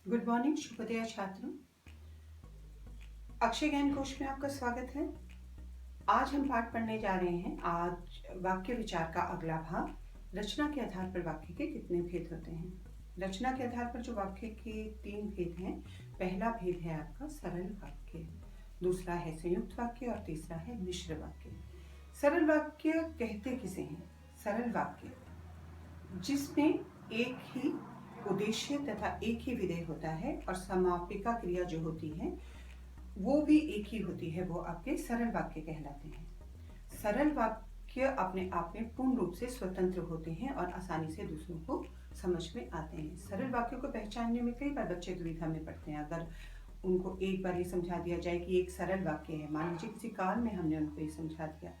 Good morning शुभोदय छात्रों। अक्षय ज्ञान कोश में आपका स्वागत है। आज हम पाठ पढ़ने जा रहे हैं। आज वाक्य विचार का अगला भाग, रचना के आधार पर वाक्य के कितने भेद होते हैं। रचना के आधार पर जो वाक्य के 3 भेद हैं, पहला भेद है आपका सरल वाक्य, दूसरा है संयुक्त वाक्य और तीसरा है मिश्र वाक्य। सरल वाक्य कहते किसे हैं? सरल वाक्य जिसमें एक ही उद्देश्य तथा एक ही विधेय होता है और समापिका क्रिया जो होती है वो भी एक ही होती है, वो आपके सरल वाक्य कहलाते हैं। सरल वाक्य अपने आप में पूर्ण रूप से स्वतंत्र होते हैं और आसानी से दूसरों को समझ में आते हैं। सरल वाक्यों को पहचानने में कई बार बच्चे दुविधा में पड़ते हैं। अगर उनको एक बार ये समझा दिया जाए कि एक सरल वाक्य है, मान लीजिए किसी काल में हमने उनको ये समझा दिया,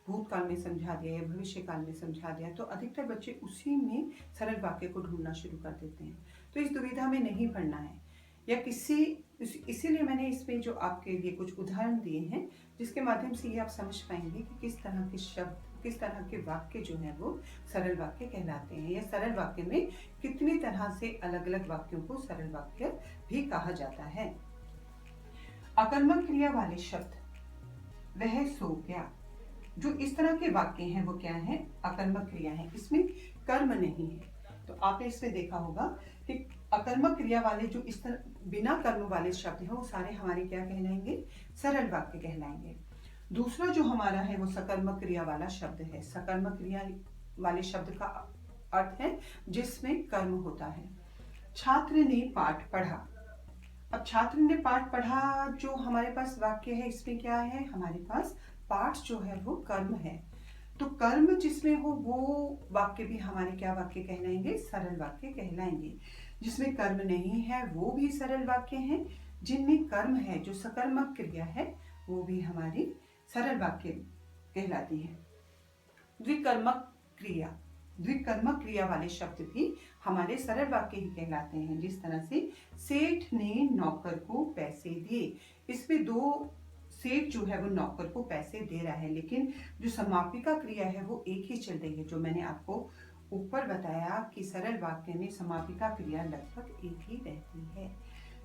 भूतकाल में समझा दिया या भविष्य काल में समझा दिया, तो अधिकतर बच्चे उसी में सरल वाक्य को ढूंढना शुरू कर देते हैं। तो इस दुविधा में नहीं पड़ना है, या इसीलिए मैंने इसमें जो आपके लिए कुछ उदाहरण दिए हैं, जिसके माध्यम से ये आप समझ पाएंगे कि किस तरह के शब्द, किस तरह के वाक्य जो है वो सरल वाक्य कहलाते हैं, या सरल वाक्य में कितनी तरह से अलग अलग वाक्यों को सरल वाक्य भी कहा जाता है। अकर्मक क्रिया वाले शब्द, वह सो गया, जो इस तरह के वाक्य हैं वो क्या है? अकर्मक क्रिया है, इसमें कर्म नहीं है। तो आपने इसमें देखा होगा कि अकर्मक क्रिया वाले जो इस तरह बिना कर्म वाले शब्द हैं वो सारे हमारे क्या कहलाएंगे? सरल वाक्य कहलाएंगे। दूसरा जो हमारा है वो सकर्मक क्रिया वाला शब्द है। सकर्मक क्रिया वाले शब्द का अर्थ है जिसमें कर्म होता है। छात्र ने पाठ पढ़ा। अब छात्र ने पाठ पढ़ा जो हमारे पास वाक्य है, इसमें क्या है? हमारे पास पाठ जो है वो कर्म है। तो कर्म जिसमें हो वो वाक्य भी हमारे क्या वाक्य कहलाएंगे? सरल वाक्य कहलाएंगे। जिसमें कर्म नहीं है वो भी सरल वाक्य हैं। जिनमें कर्म है, जो सकर्मक क्रिया है, वो भी हमारी सरल वाक्य कहलाती है। द्विकर्मक क्रिया, द्विकर्मक क्रिया वाले शब्द भी हमारे सरल वाक्य ही कहलाते हैं। जिस तरह से सेठ ने नौकर को पैसे दिए, इसमें दो सेठ जो है वो नौकर को पैसे दे रहा है, लेकिन जो समापिका क्रिया है वो एक ही चल रही है। जो मैंने आपको ऊपर बताया कि सरल वाक्य में समापिका क्रिया लगभग एक ही रहती है।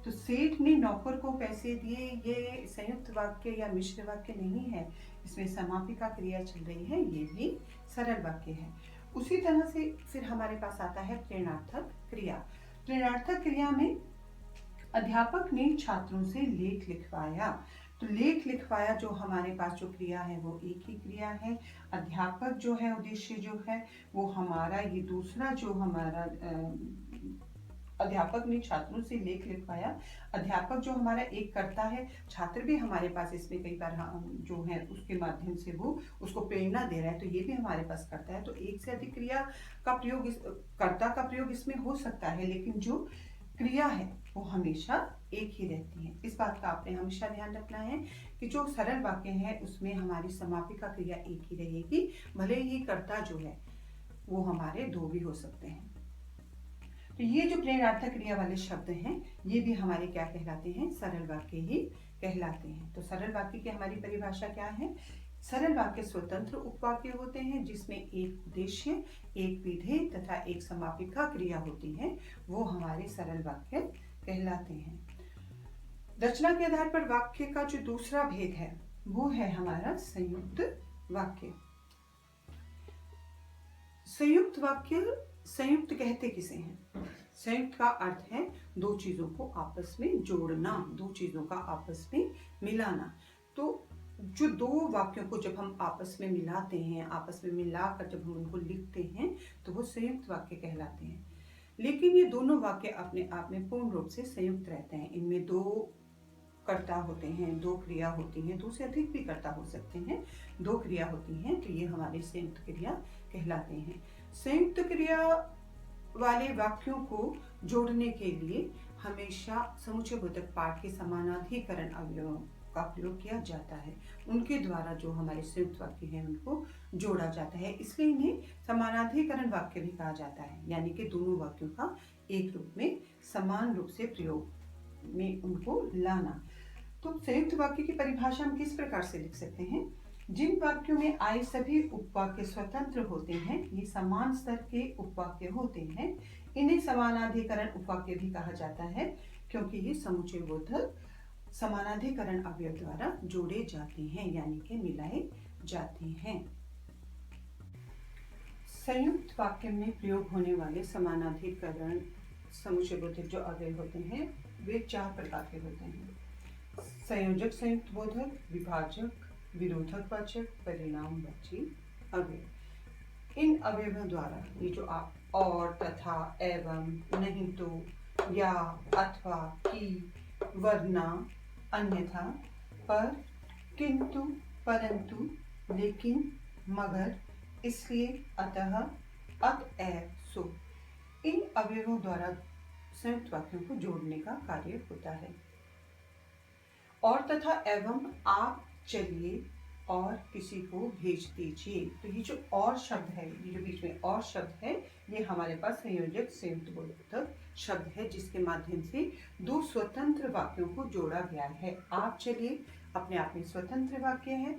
तो सेठ ने नौकर को पैसे दिए, ये संयुक्त वाक्य या मिश्र वाक्य नहीं है, इसमें समापिका क्रिया चल रही है, ये भी सरल वाक्य है। उसी तरह से फिर हमारे पास आता है प्रेरणार्थक क्रिया। प्रेरणार्थक क्रिया में अध्यापक ने छात्रों से लेख लिखवाया। तो लेख लिखवाया जो हमारे पास जो क्रिया है वो एक ही क्रिया है। अध्यापक जो है, उद्देश्य जो है वो हमारा, ये दूसरा जो हमारा अध्यापक ने छात्रों से लेख लिखवाया। अध्यापक जो हमारा एक कर्ता है, छात्र भी हमारे पास इसमें कई बार जो है उसके माध्यम से वो उसको प्रेरणा दे रहा है, तो ये भी हमारे पास कर्ता है। तो एक से अधिक क्रिया का प्रयोग, कर्ता का प्रयोग इसमें हो सकता है, लेकिन जो क्रिया है वो हमेशा एक ही रहती है। इस बात का आपने हमेशा ध्यान रखना है कि जो सरल वाक्य है उसमें हमारी समापिका क्रिया एक ही रहेगी, भले ही कर्ता जो है वो हमारे दो भी हो सकते हैं। तो ये जो प्रेरणार्थक क्रिया वाले शब्द हैं ये भी हमारे क्या कहलाते हैं? सरल वाक्य ही कहलाते हैं। तो सरल वाक्य की हमारी परिभाषा क्या है? सरल वाक्य स्वतंत्र उपवाक्य होते हैं जिसमें एक उद्देश्य, एक विधेय तथा एक समापिका क्रिया होती है, वो हमारे सरल वाक्य कहलाते हैं। रचना के आधार पर वाक्य का जो दूसरा भेद है वो है हमारा संयुक्त वाक्य। संयुक्त वाक्य, संयुक्त कहते किसे हैं? संयुक्त का अर्थ है दो चीजों को आपस में जोड़ना, दो चीजों का आपस में मिलाना। तो जो दो वाक्यों को जब हम आपस में मिलाते हैं, आपस में मिलाकर जब हम उनको लिखते हैं तो वो संयुक्त वाक्य कहलाते हैं। लेकिन ये दोनों वाक्य अपने आप में पूर्ण रूप से संयुक्त रहते हैं। इनमें दो कर्ता होते हैं, दो क्रिया होती हैं, दो से अधिक भी कर्ता हो सकते हैं, दो क्रिया होती हैं, तो ये हमारे संयुक्त क्रिया कहलाते हैं। संयुक्त क्रिया वाले वाक्यों को जोड़ने के लिए हमेशा समुच्चयबोधक पाठ के समानाधिकरण अवयवों का प्रयोग किया जाता है। उनके द्वारा जो हमारे संयुक्त वाक्य हैं उनको जोड़ा जाता है, इसलिए इन्हें समानाधिकरण वाक्य भी कहा जाता है, यानी कि दोनों वाक्यों का एक रूप में समान रूप से प्रयोग में उनको लाना। तो संयुक्त वाक्य की परिभाषा हम किस प्रकार से लिख सकते हैं? जिन वाक्यों में आए सभी उपवाक्य स्वतंत्र होते हैं, ये समान स्तर के उपवाक्य होते हैं, इन्हें समानाधिकरण उपवाक्य भी कहा जाता है क्योंकि ये समुच्चय बोधक समानाधिकरण अवयव द्वारा जोड़े जाते हैं यानी कि मिलाए जाते हैं। संयुक्त वाक्य में प्रयोग होने वाले समानाधिकरण समुच्चय बोधक जो अवयव होते हैं वे 4 प्रकार के होते हैं। संयोजक संयुक्त बोधक, विभाजक, विरोधकवाचक, परिणामवाची अवयव। इन अवयवों द्वारा ये जो आप और, तथा, एवं, नहीं तो, या, अथवा, कि, वरना, अन्यथा, पर, किंतु, परंतु, लेकिन, मगर, इसलिए, अतः, अतएव, सो इन अवयवों द्वारा संयुक्त वाक्यों को जोड़ने का कार्य होता है। और तथा एवं, आप चलिए और किसी को भेज दीजिए। तो ये जो और शब्द है, ये जो बीच में और शब्द है, ये हमारे पास संयोजक संयुक्त बोधक शब्द है जिसके माध्यम से 2 स्वतंत्र वाक्यों को जोड़ा गया है। आप चलिए अपने आप में स्वतंत्र वाक्य है,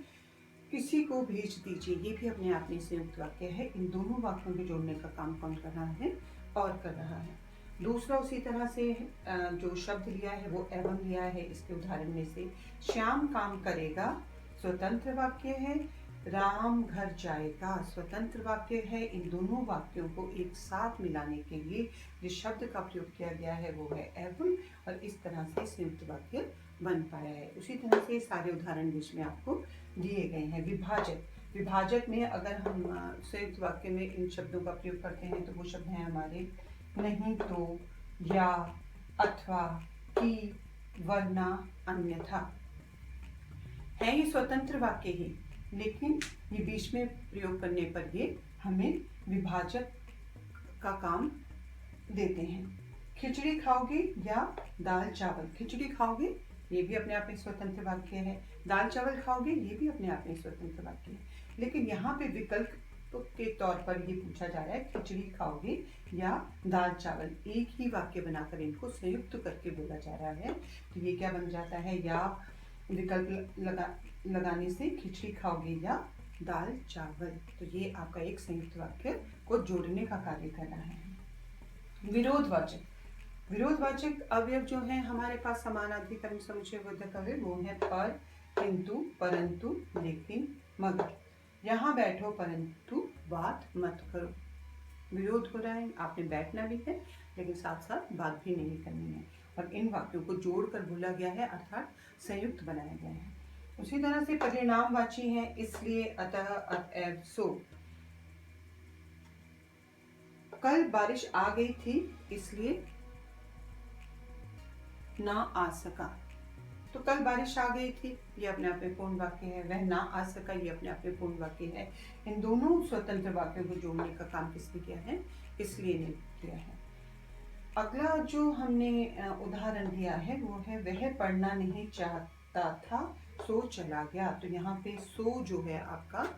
किसी को भेज दीजिए ये भी अपने आप में संयुक्त वाक्य है। इन दोनों वाक्यों को जोड़ने का काम कौन कर रहा है? और कर रहा है। दूसरा उसी तरह से जो शब्द लिया है वो एवं लिया है। इसके उदाहरण में से श्याम काम करेगा स्वतंत्र वाक्य है, राम घर जाएगा स्वतंत्र वाक्य है। इन दोनों वाक्यों को एक साथ मिलाने के लिए जिस शब्द का प्रयोग किया गया है वो है एवं, और इस तरह से संयुक्त वाक्य बन पाया है। उसी तरह से सारे उदाहरण बीच में आपको दिए गए हैं। विभाजक, विभाजक में अगर हम संयुक्त वाक्य में इन शब्दों का प्रयोग करते हैं तो वो शब्द हैं हमारे नहीं तो, या, अथवा, कि, वरना, अन्यथा। है ये स्वतंत्र वाक्य ही, लेकिन ये बीच में प्रयोग करने पर ये हमें विभाजक का काम देते हैं। खिचड़ी खाओगे या दाल चावल। खिचड़ी खाओगे ये भी अपने आप में स्वतंत्र वाक्य है, दाल चावल खाओगे ये भी अपने आप में स्वतंत्र वाक्य है। लेकिन यहाँ पे विकल्प के तौर पर ये पूछा जा रहा है खिचड़ी खाओगे या दाल चावल, एक ही वाक्य बनाकर इनको संयुक्त करके बोला जा रहा है। तो ये क्या बन जाता है? या विकल्प लगाने से खिचड़ी खाओगे या दाल चावल। तो ये आपका एक संयुक्त वाक्य को जोड़ने का कार्य कर रहा है। विरोधवाचक, विरोधवाचक अवयव जो है हमारे पास समानाधिकरण समुच्चय बोधक अवयव वो है पर, किंतु, परंतु, लेकिन, मगर। यहाँ बैठो परंतु बात मत करो। विरोध हो रहा है, आपने बैठना भी है लेकिन साथ साथ बात भी नहीं करनी है, और इन वाक्यों को जोड़कर बोला गया है अर्थात संयुक्त बनाया गया है। उसी तरह से परिणामवाची है, इसलिए, अतः, अतएव, सो। कल बारिश आ गई थी इसलिए ना आ सका। तो कल बारिश आ गई थी ये अपने आप में पूर्ण वाक्य है, वह ना आ सका ये अपने आप में पूर्ण वाक्य है। इन दोनों स्वतंत्र वाक्यों को जोड़ने का काम किसने किया है? इसलिए ने किया है। अगला जो हमने उदाहरण दिया है वो है वह पढ़ना नहीं चाहता था सो चला गया। तो यहाँ पे सो जो है आपका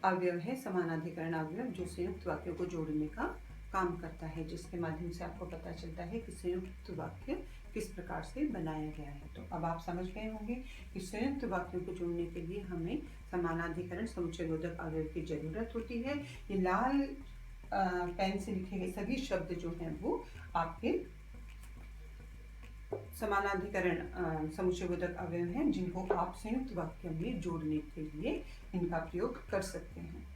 अवयव है, समानाधिकरण अवयव जो संयुक्त वाक्यों को जोड़ने का काम करता है, जिसके माध्यम से आपको पता चलता है कि संयुक्त वाक्य किस प्रकार से बनाया गया है। तो अब आप समझ गए होंगे कि संयुक्त वाक्यों को जोड़ने के लिए हमें समानाधिकरण समुच्चय बोधक अवयव की जरूरत होती है। ये लाल पेन से लिखे गए सभी शब्द जो हैं वो आपके समानाधिकरण समुच्चय बोधक अवयव हैं जिनको आप संयुक्त वाक्य में जोड़ने के लिए इनका प्रयोग कर सकते हैं।